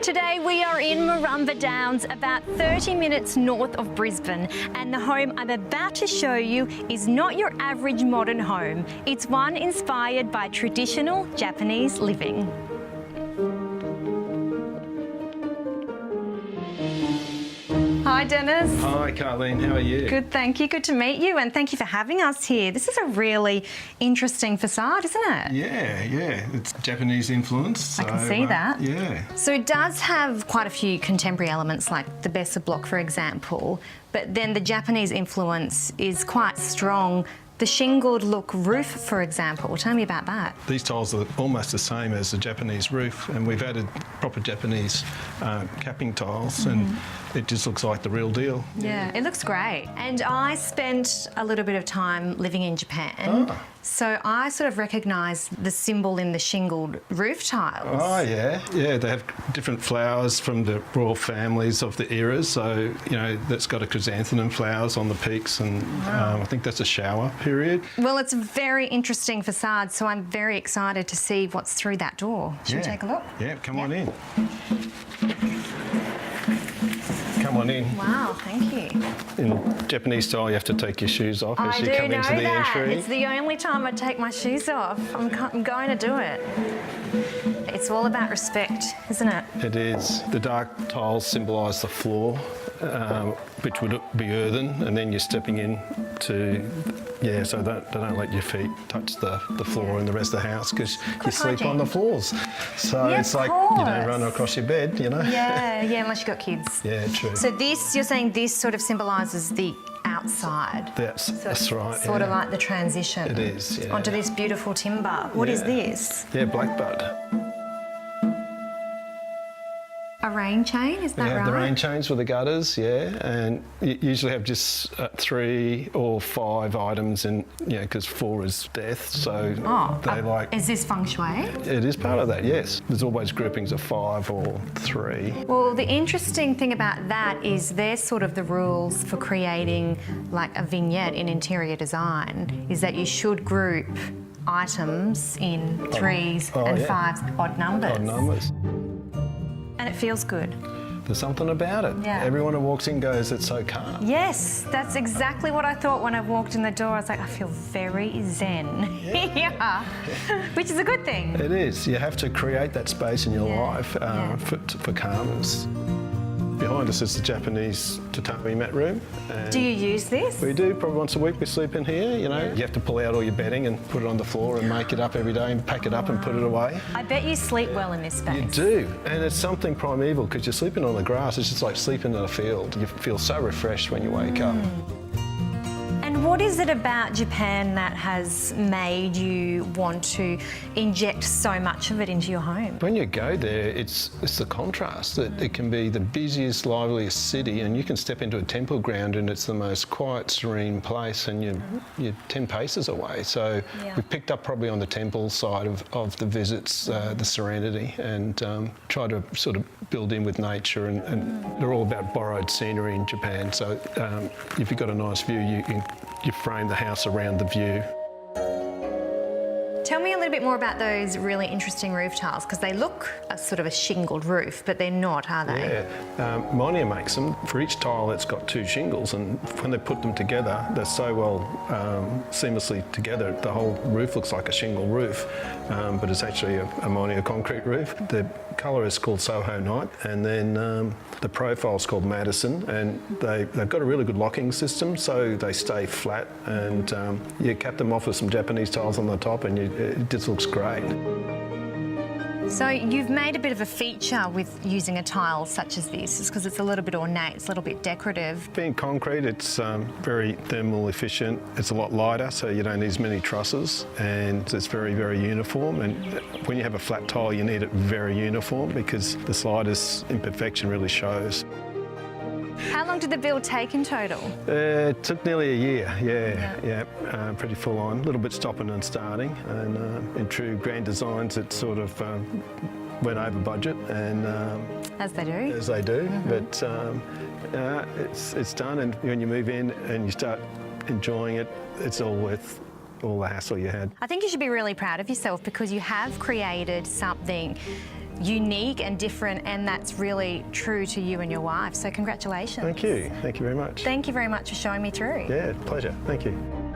Today we are in Murrumba Downs, about 30 minutes north of Brisbane, and the home I'm about to show you is not your average modern home. It's one inspired by traditional Japanese living. Hi Dennis. Hi Carleen, how are you? Good, thank you. Good to meet you, and thank you for having us here. This is a really interesting facade, isn't it? Yeah. It's Japanese influence. I can see that. Yeah. So it does have quite a few contemporary elements, like the Besser block, for example, but then the Japanese influence is quite strong. The shingled look roof, for example. Tell me about that. These tiles are almost the same as the Japanese roof, and we've added proper Japanese capping tiles, and it just looks like the real deal. Yeah, it looks great. And I spent a little bit of time living in Japan, so I sort of recognise the symbol in the shingled roof tiles. Oh, yeah. Yeah, they have different flowers from the royal families of the eras, so, you know, that's got a chrysanthemum flowers on the peaks, and I think that's a shower period. Well, it's a very interesting facade, so I'm very excited to see what's through that door. Should we take a look? Yeah, come on in. Come on in. Wow, thank you. In Japanese style, you have to take your shoes off as you come into the entry. It's the only time I take my shoes off. I'm going to do it. It's all about respect, isn't it? It is. The dark tiles symbolise the floor, which would be earthen, and then you're stepping in to, so they don't let your feet touch the floor in the rest of the house, because you sleep on the floors. So it's like, run across your bed, Yeah, unless you've got kids. Yeah, true. So this, you're saying this sort of symbolises the outside. That's right. Sort of like the transition. It is, yeah. Onto this beautiful timber. What is this? Yeah, blackbud. A rain chain, is that right? Yeah, the rain chains with the gutters, and you usually have just 3 or 5 items, and because 4 is death, so they like... Is this feng shui? It is part of that, yes. There's always groupings of 5 or 3. Well, the interesting thing about that is they're sort of the rules for creating like a vignette in interior design, is that you should group items in 3s and 5s, odd numbers. Odd numbers. And it feels good. There's something about it. Yeah. Everyone who walks in goes, it's so calm. Yes, that's exactly what I thought when I walked in the door. I was like, I feel very zen. Yeah. Which is a good thing. It is. You have to create that space in your life for calmness. Behind us is the Japanese tatami mat room. Do you use this? We do, probably once a week we sleep in here, You have to pull out all your bedding and put it on the floor and make it up every day and pack it up and put it away. I bet you sleep well in this space. You do, and it's something primeval, because you're sleeping on the grass. It's just like sleeping in a field. You feel so refreshed when you wake up. And what is it about Japan that has made you want to inject so much of it into your home? When you go there, it's the contrast. It can be the busiest, liveliest city, and you can step into a temple ground and it's the most quiet, serene place, and you're 10 paces away. So we've picked up probably on the temple side of the visits, the serenity, and try to sort of build in with nature, and they're all about borrowed scenery in Japan. So if you've got a nice view, you frame the house around the view. Tell me a little bit more about those really interesting roof tiles, because they look a sort of a shingled roof, but they're not, are they? Yeah, Monier makes them. For each tile, it's got 2 shingles, and when they put them together, they're so well seamlessly together. The whole roof looks like a shingle roof, but it's actually a Monier concrete roof. The colour is called Soho Night, and then the profile is called Madison, and they've got a really good locking system, so they stay flat, and you cap them off with some Japanese tiles on the top, and it just looks great. So you've made a bit of a feature with using a tile such as this, because it's a little bit ornate, it's a little bit decorative. Being concrete, it's very thermal efficient. It's a lot lighter, so you don't need as many trusses, and it's very, very uniform. And when you have a flat tile, you need it very uniform, because the slightest imperfection really shows. How long did the build take in total? It took nearly a year, pretty full on. A little bit stopping and starting, and in true Grand Designs, it sort of went over budget, and as they do. As they do, but it's done, and when you move in and you start enjoying it, it's all worth all the hassle you had. I think you should be really proud of yourself, because you have created something unique and different, and that's really true to you and your wife. So congratulations. Thank you very much. Thank you very much for showing me through. Yeah, pleasure. Thank you.